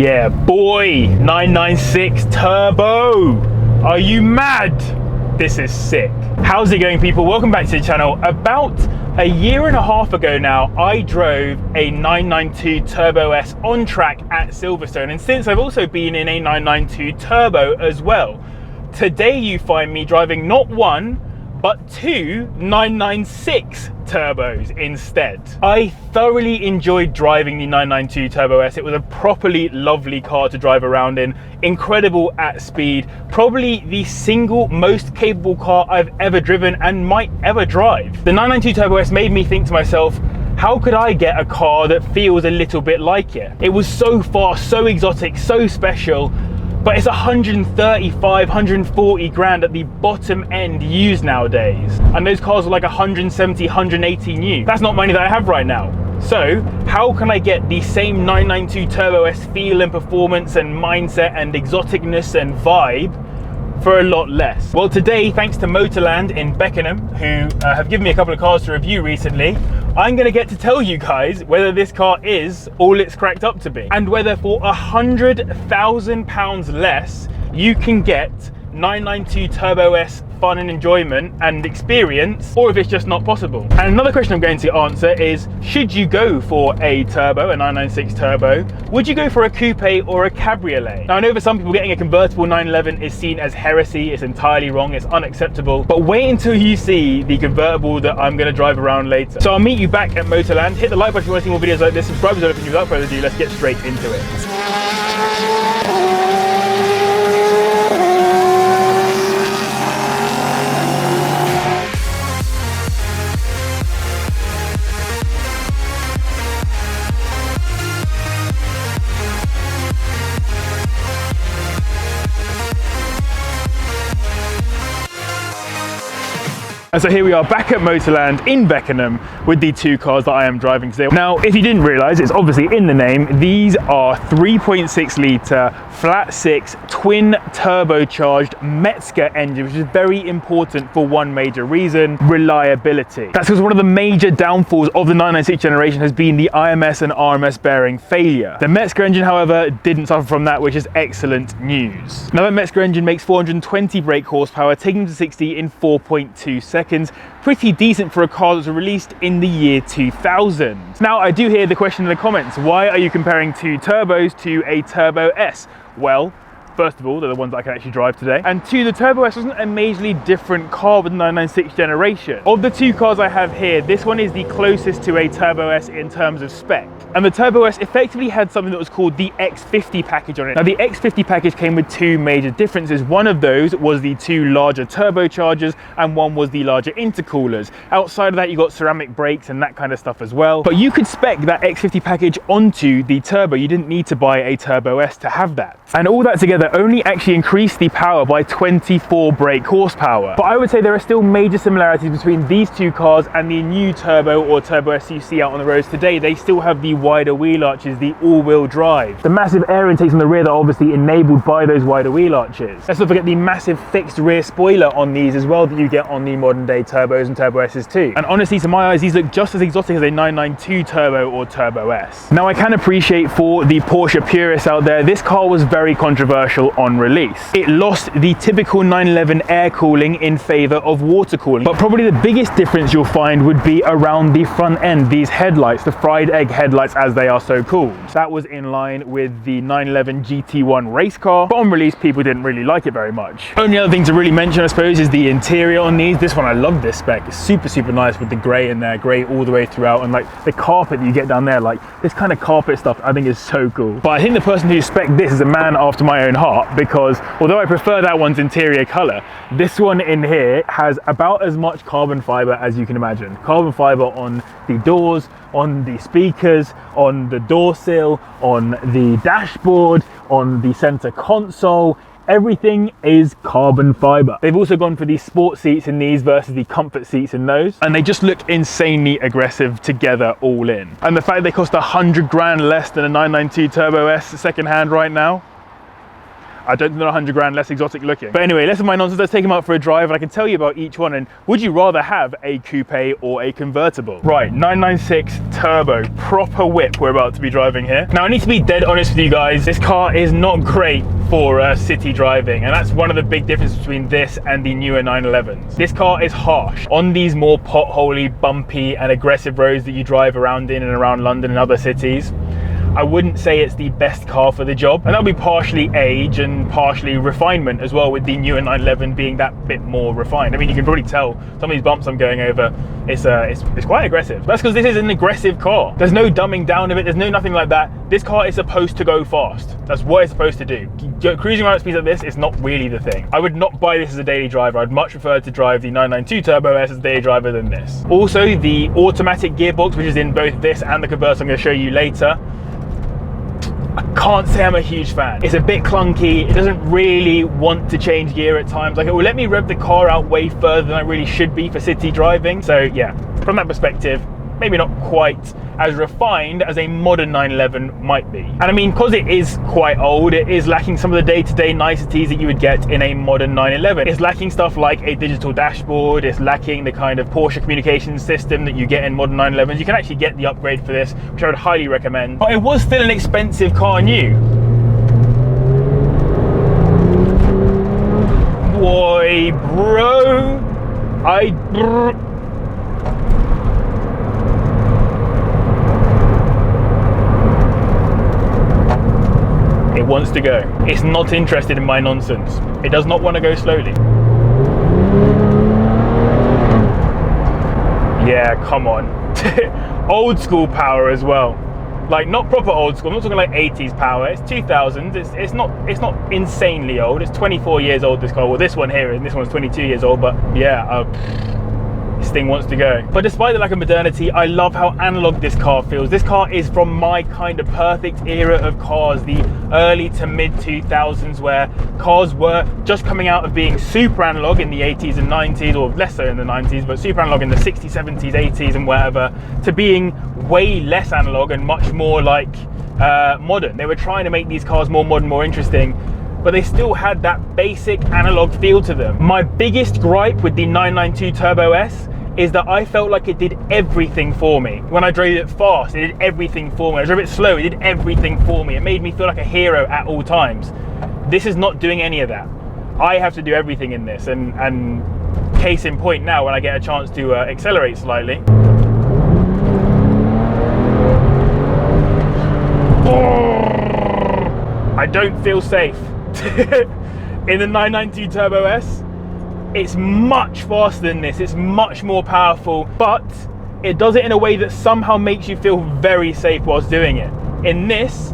Yeah, boy, 996 turbo. Are you mad? This is sick. How's it going, people? Welcome back to the channel. About a year and a half ago now, I drove a 992 Turbo S on track at Silverstone, and since I've also been in a 992 Turbo as well. Today you find me driving not one, but two 996 turbos instead. I thoroughly enjoyed driving the 992 Turbo S. It was a properly lovely car to drive around in, incredible at speed, probably the single most capable car I've ever driven and might ever drive. The 992 Turbo S made me think to myself, how could I get a car that feels a little bit like it? It was so fast, so exotic, so special, but it's 135, 140 grand at the bottom end used nowadays. And those cars are like 170, 180 new. That's not money that I have right now. So how can I get the same 992 Turbo S feel and performance and mindset and exoticness and vibe for a lot less? Well, today, thanks to Motorland in Beckenham, who have given me a couple of cars to review recently, I'm gonna get to tell you guys whether this car is all it's cracked up to be, and whether for £100,000 less, you can get 992 Turbo S fun and enjoyment and experience, or if it's just not possible. And another question I'm going to answer is, should you go for a turbo, a 996 turbo? Would you go for a coupe or a cabriolet? Now, I know for some people getting a convertible 911 is seen as heresy, it's entirely wrong, it's unacceptable, but wait until you see the convertible that I'm gonna drive around later. So I'll meet you back at Motorland. Hit the like button if you want to see more videos like this, subscribe if you're without further ado, let's get straight into it. And so here we are back at Motorland in Beckenham with the two cars that I am driving today. Now, if you didn't realise, it's obviously in the name, these are 3.6 litre flat six twin turbocharged Metzger engine, which is very important for one major reason: reliability. That's because one of the major downfalls of the 996 generation has been the IMS and RMS bearing failure. The Metzger engine, however, didn't suffer from that, which is excellent news. Now, that Metzger engine makes 420 brake horsepower, taking to 60 in 4.2 seconds. Pretty decent for a car that was released in the year 2000. Now, I do hear the question in the comments, why are you comparing two turbos to a Turbo S? Well, first of all, they're the ones that I can actually drive today. And two, the Turbo S wasn't a majorly different car with the 996 generation. Of the two cars I have here, this one is the closest to a Turbo S in terms of spec. And the Turbo S effectively had something that was called the X50 package on it. Now, the X50 package came with two major differences. One of those was the two larger turbochargers, and one was the larger intercoolers. Outside of that, you got ceramic brakes and that kind of stuff as well. But you could spec that X50 package onto the Turbo. You didn't need to buy a Turbo S to have that. And all that together only actually increased the power by 24 brake horsepower. But I would say there are still major similarities between these two cars and the new Turbo or Turbo S you see out on the roads today. They still have the wider wheel arches, the all-wheel drive, the massive air intakes on the rear that are obviously enabled by those wider wheel arches. Let's not forget the massive fixed rear spoiler on these as well that you get on the modern day Turbos and Turbo S's too. And honestly, to my eyes, these look just as exotic as a 992 Turbo or Turbo S. Now, I can appreciate for the Porsche purists out there, this car was very controversial on release. It lost the typical 911 air cooling in favor of water cooling. But probably the biggest difference you'll find would be around the front end, these headlights, the fried egg headlights as they are so called. That was in line with the 911 GT1 race car, but on release people didn't really like it very much. Only other thing to really mention, I suppose, is the interior on these. This one, I love this spec. It's super nice with the grey in there, grey all the way throughout, and like the carpet that you get down there, like this kind of carpet stuff I think is so cool. But I think the person who spec'd this is a man after my own heart, because although I prefer that one's interior colour, this one in here has about as much carbon fibre as you can imagine. Carbon fibre on the doors, on the speakers, on the door sill, on the dashboard, on the center console. Everything is carbon fiber. They've also gone for the sport seats in these versus the comfort seats in those, and they just look insanely aggressive together all in. And the fact they cost 100 grand less than a 992 Turbo S second hand right now, I don't think they're 100 grand less exotic looking. But anyway, less of my nonsense, let's take them out for a drive and I can tell you about each one. And would you rather have a coupe or a convertible? Right, 996 turbo, proper whip we're about to be driving here. Now I need to be dead honest with you guys, this car is not great for city driving, and that's one of the big differences between this and the newer 911s. This car is harsh on these more potholey, bumpy and aggressive roads that you drive around in and around London and other cities. I wouldn't say it's the best car for the job, and that'll be partially age and partially refinement as well, with the newer 911 being that bit more refined. I mean, you can probably tell some of these bumps I'm going over, it's quite aggressive. That's because this is an aggressive car. There's no dumbing down of it, there's no nothing like that. This car is supposed to go fast. That's what it's supposed to do. Cruising around at speeds like this is not really the thing. I would not buy this as a daily driver. I'd much prefer to drive the 992 Turbo S as a daily driver than this. Also, the automatic gearbox, which is in both this and the converter I'm going to show you later, I can't say I'm a huge fan. It's a bit clunky. It doesn't really want to change gear at times. Like, it will let me rev the car out way further than I really should be for city driving. So yeah, from that perspective, maybe not quite as refined as a modern 911 might be. And I mean, because it is quite old, it is lacking some of the day-to-day niceties that you would get in a modern 911. It's lacking stuff like a digital dashboard, it's lacking the kind of Porsche communication system that you get in modern 911s. You can actually get the upgrade for this, which I would highly recommend. But it was still an expensive car new. Boy, bro, it wants to go. It's not interested in my nonsense. It does not want to go slowly. Yeah, come on. Old school power as well. Like, not proper old school. I'm not talking like 80s power. It's 2000s. It's not insanely old. It's 24 years old, this car. Well, this one here, and this one's 22 years old. But yeah, this thing wants to go. But despite the lack of modernity, I love how analog this car feels. This car is from my kind of perfect era of cars, the early to mid 2000s, where cars were just coming out of being super analog in the 80s and 90s, or less so in the 90s, but super analog in the 60s, 70s, 80s and whatever, to being way less analog and much more like modern. They were trying to make these cars more modern, more interesting, but they still had that basic analog feel to them. My biggest gripe with the 992 Turbo S is that I felt like it did everything for me. When I drove it fast, it did everything for me. When I drove it slow, it did everything for me. It made me feel like a hero at all times. This is not doing any of that. I have to do everything in this, and case in point now, when I get a chance to accelerate slightly. I don't feel safe. In the 992 Turbo S, it's much faster than this, it's much more powerful, but it does it in a way that somehow makes you feel very safe whilst doing it. In this,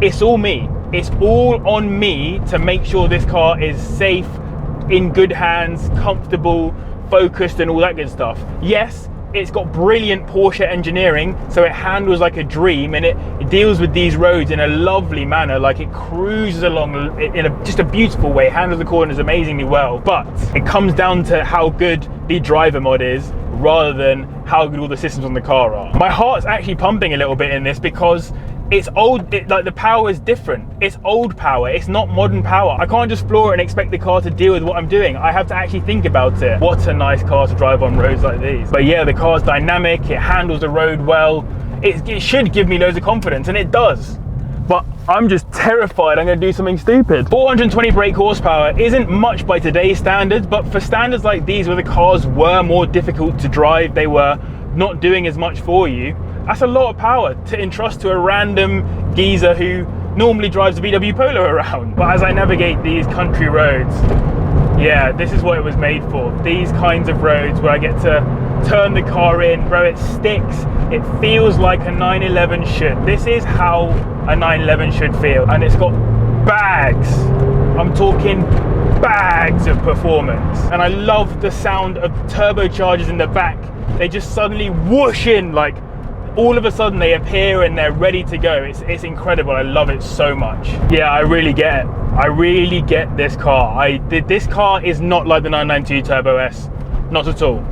it's all me. It's all on me to make sure this car is safe, in good hands, comfortable, focused and all that good stuff. Yes, it's got brilliant Porsche engineering, so it handles like a dream, and it deals with these roads in a lovely manner. Like, it cruises along in just a beautiful way, handles the corners amazingly well. But it comes down to how good the driver mod is, rather than how good all the systems on the car are. My heart's actually pumping a little bit in this because it's old, like the power is different. It's old power, it's not modern power. I can't just floor it and expect the car to deal with what I'm doing. I have to actually think about it. What a nice car to drive on roads like these. But yeah, the car's dynamic, it handles the road well. It should give me loads of confidence, and it does. But I'm just terrified I'm gonna do something stupid. 420 brake horsepower isn't much by today's standards, but for standards like these where the cars were more difficult to drive, they were not doing as much for you, that's a lot of power to entrust to a random geezer who normally drives a VW Polo around. But as I navigate these country roads, yeah, this is what it was made for. These kinds of roads where I get to turn the car in, bro, it sticks. It feels like a 911 should. This is how a 911 should feel. And it's got bags. I'm talking bags of performance. And I love the sound of turbochargers in the back. They just suddenly whoosh in, like, all of a sudden they appear and they're ready to go. It's incredible. I love it so much. Yeah, I really get it. I really get this car. This car is not like the 992 Turbo S. Not at all.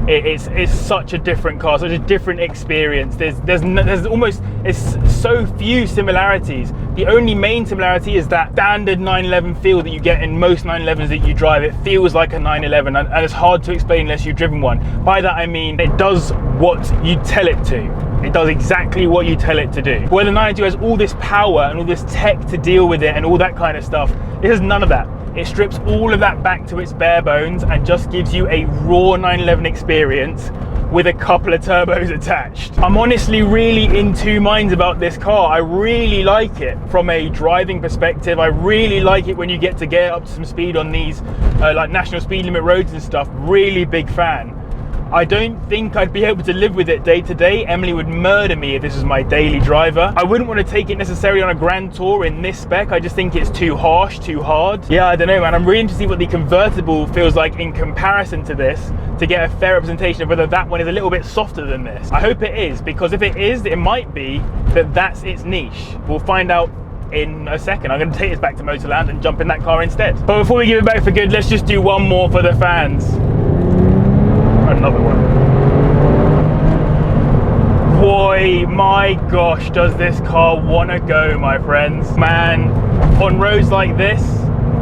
it's such a different car, such a different experience. There's almost, it's so few similarities. The only main similarity is that standard 911 feel that you get in most 911s that you drive. It feels like a 911, and it's hard to explain unless you've driven one. By that I mean it does what you tell it to. It does exactly what you tell it to do. Where the 992 has all this power and all this tech to deal with it and all that kind of stuff, it has none of that. It strips all of that back to its bare bones and just gives you a raw 911 experience with a couple of turbos attached. I'm honestly really in two minds about this car. I really like it from a driving perspective. I really like it when you get up to some speed on these like national speed limit roads and stuff. Really big fan. I don't think I'd be able to live with it day to day. Emily would murder me if this was my daily driver. I wouldn't want to take it necessarily on a grand tour in this spec. I just think it's too harsh, too hard. Yeah, I don't know, man. I'm really interested to see what the convertible feels like in comparison to this, to get a fair representation of whether that one is a little bit softer than this. I hope it is, because if it is, it might be that that's its niche. We'll find out in a second. I'm going to take this back to Motorland and jump in that car instead. But before we give it back for good, let's just do one more for the fans. Another one. Boy, my gosh, does this car want to go, my friends. Man, on roads like this,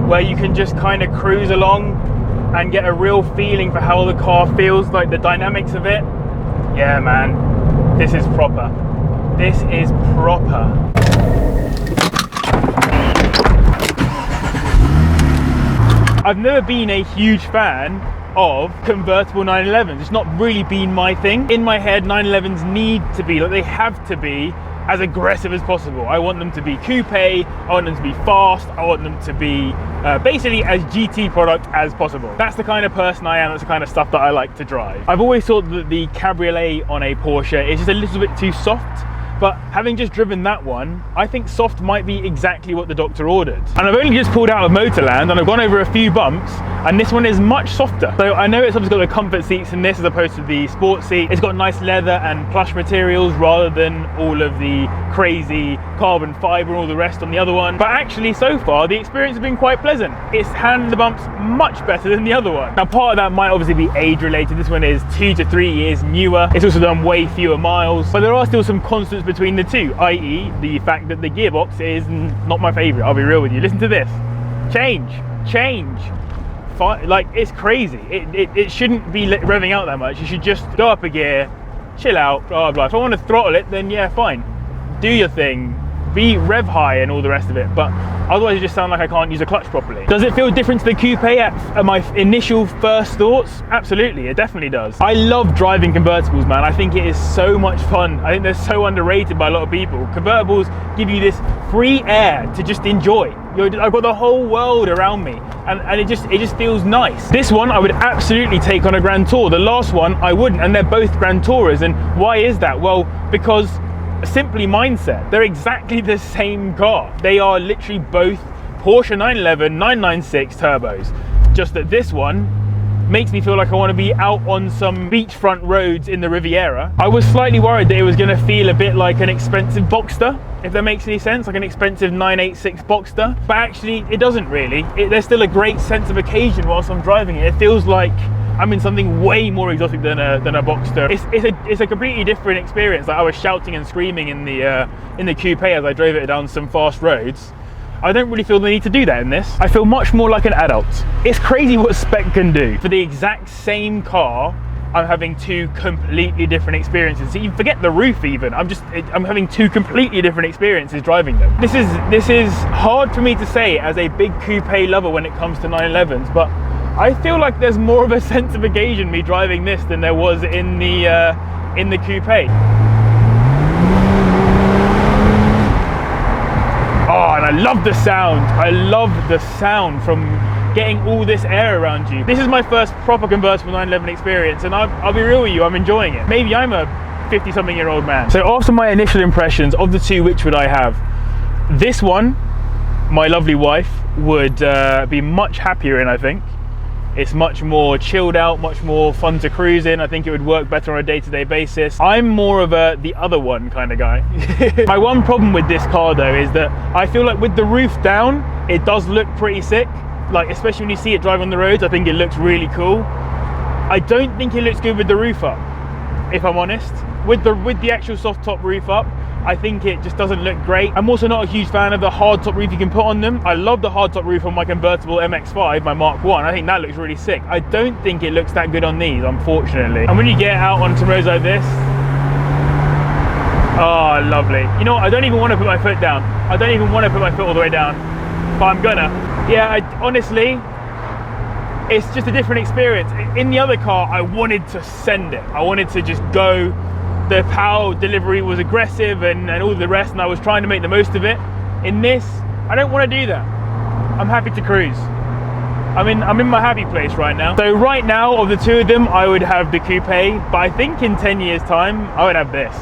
where you can just kind of cruise along and get a real feeling for how the car feels, like the dynamics of it. Yeah, man, this is proper. This is proper. I've never been a huge fan of convertible 911s. It's not really been my thing. In my head, 911s need to be, like they have to be, as aggressive as possible. I want them to be coupe, I want them to be fast, I want them to be basically as GT product as possible. That's the kind of person I am, that's the kind of stuff that I like to drive. I've always thought that the cabriolet on a Porsche is just a little bit too soft, but having just driven that one, I think soft might be exactly what the doctor ordered. And I've only just pulled out of Motorland and I've gone over a few bumps, and this one is much softer. So I know it's obviously got the comfort seats in this as opposed to the sport seat. It's got nice leather and plush materials rather than all of the crazy carbon fiber and all the rest on the other one. But actually, so far, the experience has been quite pleasant. It's handled the bumps much better than the other one. Now, part of that might obviously be age related. This one is 2 to 3 years newer. It's also done way fewer miles, but there are still some constants between the two, i.e. the fact that the gearbox is not my favorite. I'll be real with you. Listen to this. Change. Like, it's crazy. It shouldn't be revving out that much. You should just go up a gear, chill out, blah, blah. If I want to throttle it, then yeah, fine. Do your thing. Be rev high and all the rest of it, but otherwise it just sounds like I can't use a clutch properly. Does it feel different to the coupe at my initial first thoughts? Absolutely, it definitely does. I love driving convertibles, man. I think it is so much fun. I think they're so underrated by a lot of people. Convertibles give you this free air to just enjoy. I've got the whole world around me, and it just feels nice. This one I would absolutely take on a grand tour. The last one I wouldn't, and they're both grand tourers. And why is that? Well, because simply mindset. They're exactly the same car. They are literally both Porsche 911 996 turbos, just that this one makes me feel like I want to be out on some beachfront roads in the Riviera. I was slightly worried that it was going to feel a bit like an expensive Boxster, if that makes any sense, like an expensive 986 Boxster, but actually it doesn't really. There's still a great sense of occasion whilst I'm driving it. It feels like I'm in something way more exotic than a Boxster. It's a completely different experience. Like, I was shouting and screaming in the coupe as I drove it down some fast roads. I don't really feel the need to do that in this. I feel much more like an adult. It's crazy what spec can do. For the exact same car, I'm having two completely different experiences. So you forget the roof even. I'm having two completely different experiences driving them. This is hard for me to say as a big coupe lover when it comes to 911s, but I feel like there's more of a sense of occasion me driving this than there was in the coupe. Oh, and I love the sound. I love the sound from getting all this air around you. This is my first proper convertible 911 experience, and I'll be real with you, I'm enjoying it. Maybe I'm a 50-something-year-old man. So after my initial impressions of the two, which would I have? This one, my lovely wife would be much happier in, I think. It's much more chilled out, much more fun to cruise in. I think it would work better on a day-to-day basis. I'm more of the other one kind of guy. My one problem with this car though is that I feel like with the roof down, it does look pretty sick. Like, especially when you see it drive on the roads, I think it looks really cool. I don't think it looks good with the roof up, if I'm honest. With the actual soft top roof up, I think it just doesn't look great. I'm also not a huge fan of the hard top roof you can put on them. I love the hard top roof on my convertible MX-5, my Mark 1. I think that looks really sick. I don't think it looks that good on these, unfortunately. And when you get out onto roads like this, oh, lovely. You know what, I don't even want to put my foot down. I don't even want to put my foot all the way down, but I'm gonna. Yeah, honestly, it's just a different experience. In the other car, I wanted to send it. I wanted to just go. The power delivery was aggressive and all the rest, and I was trying to make the most of it. In this, I don't want to do that. I'm happy to cruise. I'm in my happy place right now. So right now, of the two of them, I would have the Coupe, but I think in 10 years time, I would have this,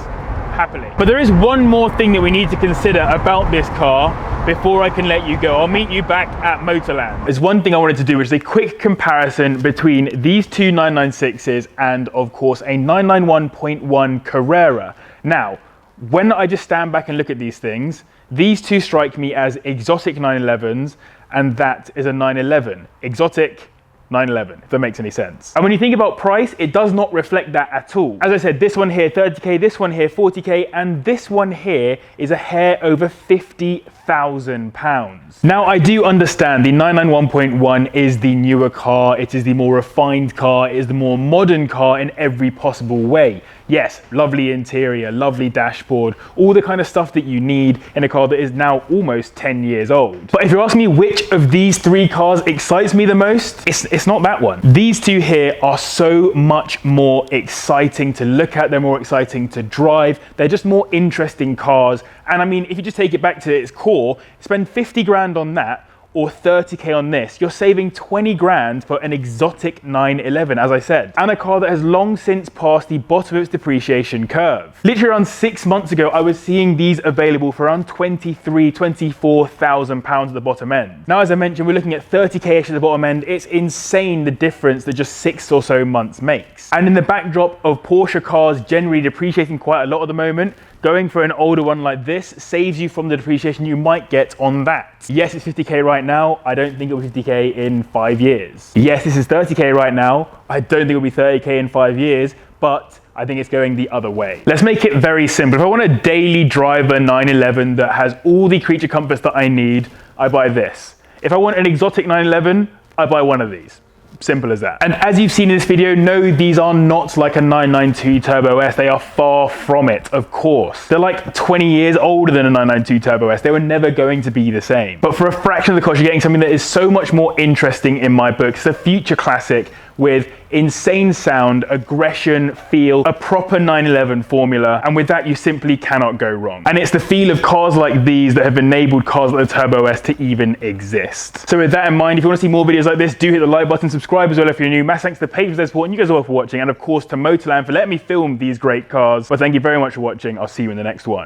happily. But there is one more thing that we need to consider about this car before I can let you go. I'll meet you back at Motorland. There's one thing I wanted to do, which is a quick comparison between these two 996s and of course a 991.1 Carrera. Now, when I just stand back and look at these things, these two strike me as exotic 911s, and that is a 911. Exotic 911, if that makes any sense. And when you think about price, it does not reflect that at all. As I said, this one here 30k, this one here 40k, and this one here is a hair over £50,000. Now I do understand the 991.1 is the newer car, it is the more refined car, it is the more modern car in every possible way. Yes, lovely interior, lovely dashboard, all the kind of stuff that you need in a car that is now almost 10 years old. But if you're asking me which of these three cars excites me the most, it's not that one. These two here are so much more exciting to look at, they're more exciting to drive, they're just more interesting cars. And I mean, if you just take it back to its core, spend 50 grand on that, or 30k on this, you're saving 20 grand for an exotic 911, as I said, and a car that has long since passed the bottom of its depreciation curve. Literally around 6 months ago, I was seeing these available for around £24,000 at the bottom end. Now, as I mentioned, we're looking at 30k-ish at the bottom end. It's insane the difference that just 6 or so months makes. And in the backdrop of Porsche cars generally depreciating quite a lot at the moment, going for an older one like this saves you from the depreciation you might get on that. Yes, it's 50k right now. I don't think it'll be 50k in 5 years. Yes, this is 30k right now. I don't think it'll be 30k in 5 years, but I think it's going the other way. Let's make it very simple. If I want a daily driver 911 that has all the creature comforts that I need, I buy this. If I want an exotic 911, I buy one of these. Simple as that. And as you've seen in this video, no, these are not like a 992 Turbo S. They are far from it, of course. They're like 20 years older than a 992 Turbo S. They were never going to be the same. But for a fraction of the cost, you're getting something that is so much more interesting in my book. It's a future classic with insane sound, aggression, feel, a proper 911 formula, and with that you simply cannot go wrong. And it's the feel of cars like these that have enabled cars like the Turbo S to even exist. So with that in mind, if you want to see more videos like this, do hit the like button, subscribe as well if you're new. Massive thanks to the patrons for their support, and you guys all for watching, and of course to Motorland for letting me film these great cars. But thank you very much for watching. I'll see you in the next one.